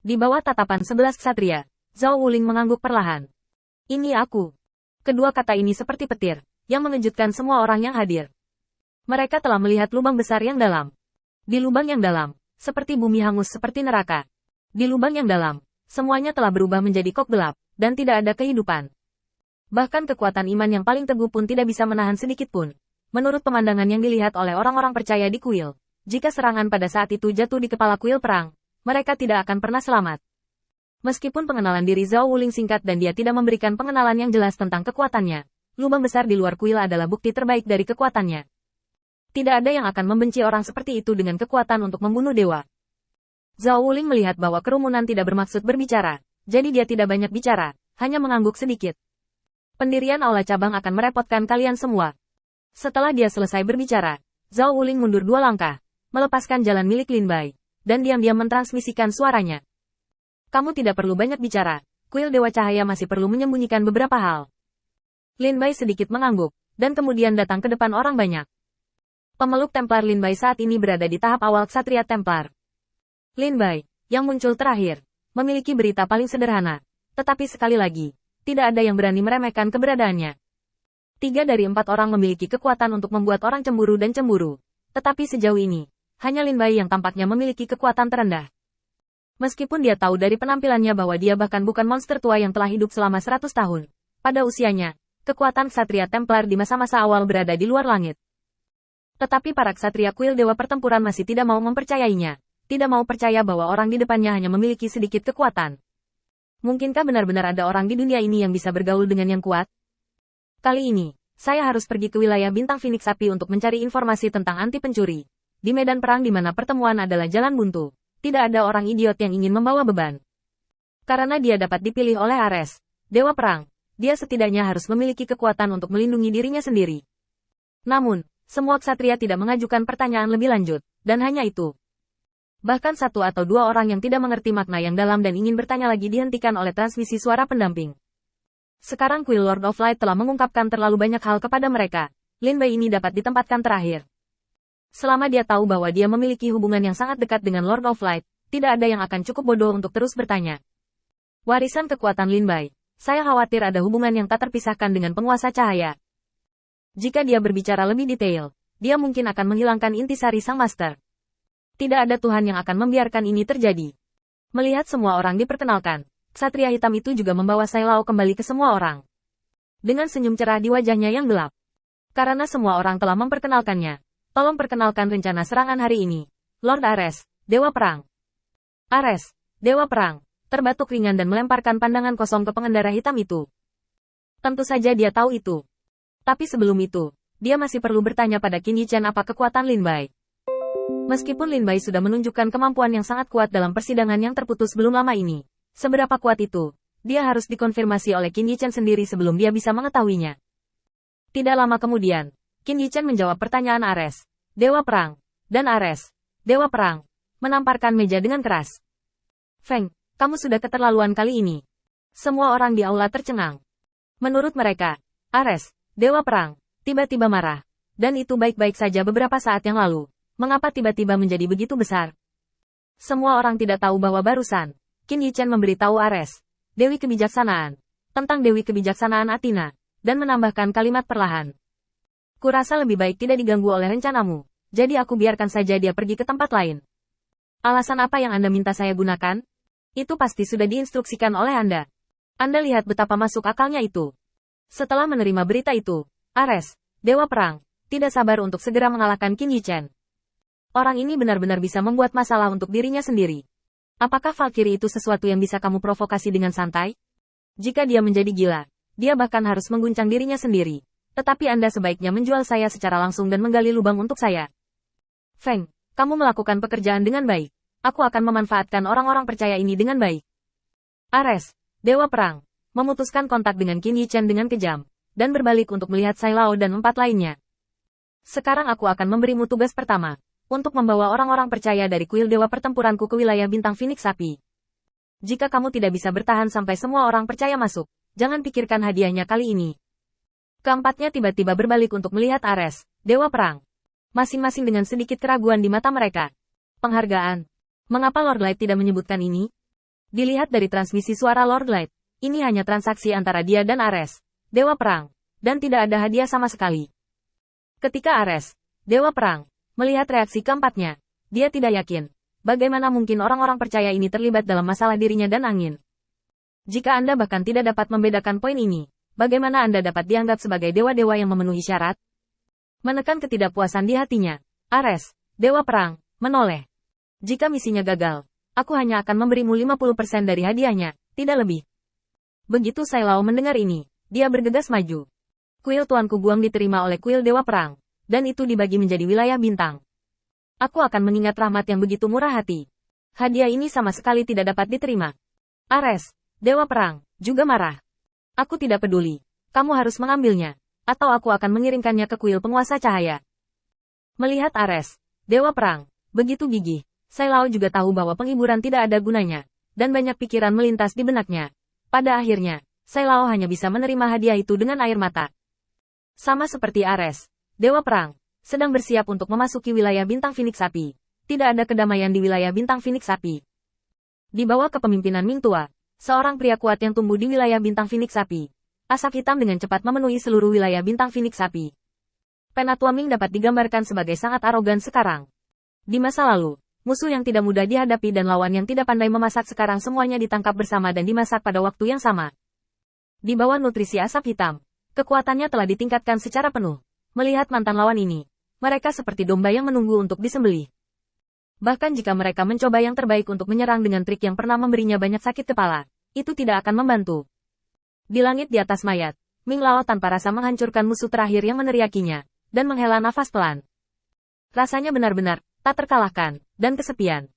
Di bawah tatapan 11 ksatria, Zhao Wuling mengangguk perlahan. Ini aku. Kedua kata ini seperti petir, yang mengejutkan semua orang yang hadir. Mereka telah melihat lubang besar yang dalam. Di lubang yang dalam, seperti bumi hangus seperti neraka. Di lubang yang dalam, semuanya telah berubah menjadi kok gelap, dan tidak ada kehidupan. Bahkan kekuatan iman yang paling teguh pun tidak bisa menahan sedikit pun. Menurut pemandangan yang dilihat oleh orang-orang percaya di kuil, jika serangan pada saat itu jatuh di kepala kuil perang, mereka tidak akan pernah selamat. Meskipun pengenalan diri Zhao Wuling singkat dan dia tidak memberikan pengenalan yang jelas tentang kekuatannya, lubang besar di luar kuil adalah bukti terbaik dari kekuatannya. Tidak ada yang akan membenci orang seperti itu dengan kekuatan untuk membunuh dewa. Zhao Wuling melihat bahwa kerumunan tidak bermaksud berbicara, jadi dia tidak banyak bicara, hanya mengangguk sedikit. Pendirian aula cabang akan merepotkan kalian semua. Setelah dia selesai berbicara, Zhao Wuling mundur 2 langkah, melepaskan jalan milik Lin Bai, dan diam-diam mentransmisikan suaranya. Kamu tidak perlu banyak bicara, kuil Dewa Cahaya masih perlu menyembunyikan beberapa hal. Lin Bai sedikit mengangguk, dan kemudian datang ke depan orang banyak. Pemeluk Templar Lin Bai saat ini berada di tahap awal Ksatria Templar. Lin Bai, yang muncul terakhir, memiliki berita paling sederhana, tetapi sekali lagi, tidak ada yang berani meremehkan keberadaannya. 3 dari 4 orang memiliki kekuatan untuk membuat orang cemburu dan cemburu, tetapi sejauh ini, hanya Lin Bai yang tampaknya memiliki kekuatan terendah. Meskipun dia tahu dari penampilannya bahwa dia bahkan bukan monster tua yang telah hidup selama 100 tahun. Pada usianya, kekuatan Ksatria Templar di masa-masa awal berada di luar langit. Tetapi para ksatria kuil Dewa Pertempuran masih tidak mau mempercayainya. Tidak mau percaya bahwa orang di depannya hanya memiliki sedikit kekuatan. Mungkinkah benar-benar ada orang di dunia ini yang bisa bergaul dengan yang kuat? Kali ini, saya harus pergi ke wilayah Bintang Phoenix Api untuk mencari informasi tentang anti pencuri. Di medan perang di mana pertemuan adalah jalan buntu. Tidak ada orang idiot yang ingin membawa beban. Karena dia dapat dipilih oleh Ares, Dewa Perang, dia setidaknya harus memiliki kekuatan untuk melindungi dirinya sendiri. Namun, semua ksatria tidak mengajukan pertanyaan lebih lanjut, dan hanya itu. Bahkan 1 atau 2 orang yang tidak mengerti makna yang dalam dan ingin bertanya lagi dihentikan oleh transmisi suara pendamping. Sekarang kuil Lord of Light telah mengungkapkan terlalu banyak hal kepada mereka. Lin Bai ini dapat ditempatkan terakhir. Selama dia tahu bahwa dia memiliki hubungan yang sangat dekat dengan Lord of Light, tidak ada yang akan cukup bodoh untuk terus bertanya. Warisan kekuatan Lin Bai, saya khawatir ada hubungan yang tak terpisahkan dengan penguasa cahaya. Jika dia berbicara lebih detail, dia mungkin akan menghilangkan intisari sang master. Tidak ada Tuhan yang akan membiarkan ini terjadi. Melihat semua orang diperkenalkan, Ksatria hitam itu juga membawa Sai Lao kembali ke semua orang. Dengan senyum cerah di wajahnya yang gelap. Karena semua orang telah memperkenalkannya. Tolong perkenalkan rencana serangan hari ini. Lord Ares, Dewa Perang. Ares, Dewa Perang, terbatuk ringan dan melemparkan pandangan kosong ke pengendara hitam itu. Tentu saja dia tahu itu. Tapi sebelum itu, dia masih perlu bertanya pada Qin Yichen apa kekuatan Lin Bai. Meskipun Lin Bai sudah menunjukkan kemampuan yang sangat kuat dalam persidangan yang terputus belum lama ini, seberapa kuat itu, dia harus dikonfirmasi oleh Qin Yichen sendiri sebelum dia bisa mengetahuinya. Tidak lama kemudian, Qin Yichen menjawab pertanyaan Ares, Dewa Perang, dan Ares, Dewa Perang, menamparkan meja dengan keras. Feng, kamu sudah keterlaluan kali ini. Semua orang di aula tercengang. Menurut mereka, Ares, Dewa Perang, tiba-tiba marah. Dan itu baik-baik saja beberapa saat yang lalu. Mengapa tiba-tiba menjadi begitu besar? Semua orang tidak tahu bahwa barusan, Qin Yichen memberitahu Ares, Dewi Kebijaksanaan, tentang Dewi Kebijaksanaan Athena, dan menambahkan kalimat perlahan. Kurasa lebih baik tidak diganggu oleh rencanamu, jadi aku biarkan saja dia pergi ke tempat lain. Alasan apa yang Anda minta saya gunakan? Itu pasti sudah diinstruksikan oleh Anda. Anda lihat betapa masuk akalnya itu. Setelah menerima berita itu, Ares, Dewa Perang, tidak sabar untuk segera mengalahkan Qin Yichen. Orang ini benar-benar bisa membuat masalah untuk dirinya sendiri. Apakah Valkyrie itu sesuatu yang bisa kamu provokasi dengan santai? Jika dia menjadi gila, dia bahkan harus mengguncang dirinya sendiri. Tetapi Anda sebaiknya menjual saya secara langsung dan menggali lubang untuk saya. Feng, kamu melakukan pekerjaan dengan baik. Aku akan memanfaatkan orang-orang percaya ini dengan baik. Ares, Dewa Perang, memutuskan kontak dengan Qin Yichen dengan kejam, dan berbalik untuk melihat Sai Lao dan 4 lainnya. Sekarang aku akan memberimu tugas pertama, untuk membawa orang-orang percaya dari kuil Dewa Pertempuranku ke wilayah Bintang Phoenix Api. Jika kamu tidak bisa bertahan sampai semua orang percaya masuk, jangan pikirkan hadiahnya kali ini. Keempatnya tiba-tiba berbalik untuk melihat Ares, Dewa Perang. Masing-masing dengan sedikit keraguan di mata mereka. Penghargaan. Mengapa Lord Light tidak menyebutkan ini? Dilihat dari transmisi suara Lord Light, ini hanya transaksi antara dia dan Ares, Dewa Perang, dan tidak ada hadiah sama sekali. Ketika Ares, Dewa Perang, melihat reaksi keempatnya, dia tidak yakin. Bagaimana mungkin orang-orang percaya ini terlibat dalam masalah dirinya dan angin? Jika Anda bahkan tidak dapat membedakan poin ini, bagaimana Anda dapat dianggap sebagai dewa-dewa yang memenuhi syarat? Menekan ketidakpuasan di hatinya, Ares, Dewa Perang, menoleh. Jika misinya gagal, aku hanya akan memberimu 50% dari hadiahnya, tidak lebih. Begitu Sai Lao mendengar ini, dia bergegas maju. Kuil Tuanku Guang diterima oleh kuil Dewa Perang, dan itu dibagi menjadi wilayah bintang. Aku akan mengingat rahmat yang begitu murah hati. Hadiah ini sama sekali tidak dapat diterima. Ares, Dewa Perang, juga marah. Aku tidak peduli. Kamu harus mengambilnya, atau aku akan mengirimkannya ke kuil penguasa cahaya. Melihat Ares, Dewa Perang, begitu gigih, Sai Lao juga tahu bahwa penghiburan tidak ada gunanya, dan banyak pikiran melintas di benaknya. Pada akhirnya, Sai Lao hanya bisa menerima hadiah itu dengan air mata. Sama seperti Ares, Dewa Perang, sedang bersiap untuk memasuki wilayah bintang Phoenix Api. Tidak ada kedamaian di wilayah bintang Phoenix Api. Di bawah kepemimpinan Ming Tua, seorang pria kuat yang tumbuh di wilayah bintang Phoenix Api. Asap hitam dengan cepat memenuhi seluruh wilayah bintang Phoenix Api. Penatua Ming dapat digambarkan sebagai sangat arogan sekarang. Di masa lalu, musuh yang tidak mudah dihadapi dan lawan yang tidak pandai memasak sekarang semuanya ditangkap bersama dan dimasak pada waktu yang sama. Di bawah nutrisi asap hitam, kekuatannya telah ditingkatkan secara penuh. Melihat mantan lawan ini, mereka seperti domba yang menunggu untuk disembelih. Bahkan jika mereka mencoba yang terbaik untuk menyerang dengan trik yang pernah memberinya banyak sakit kepala, itu tidak akan membantu. Di langit di atas mayat, Ming Lao tanpa rasa menghancurkan musuh terakhir yang meneriakinya, dan menghela nafas pelan. Rasanya benar-benar tak terkalahkan, dan kesepian.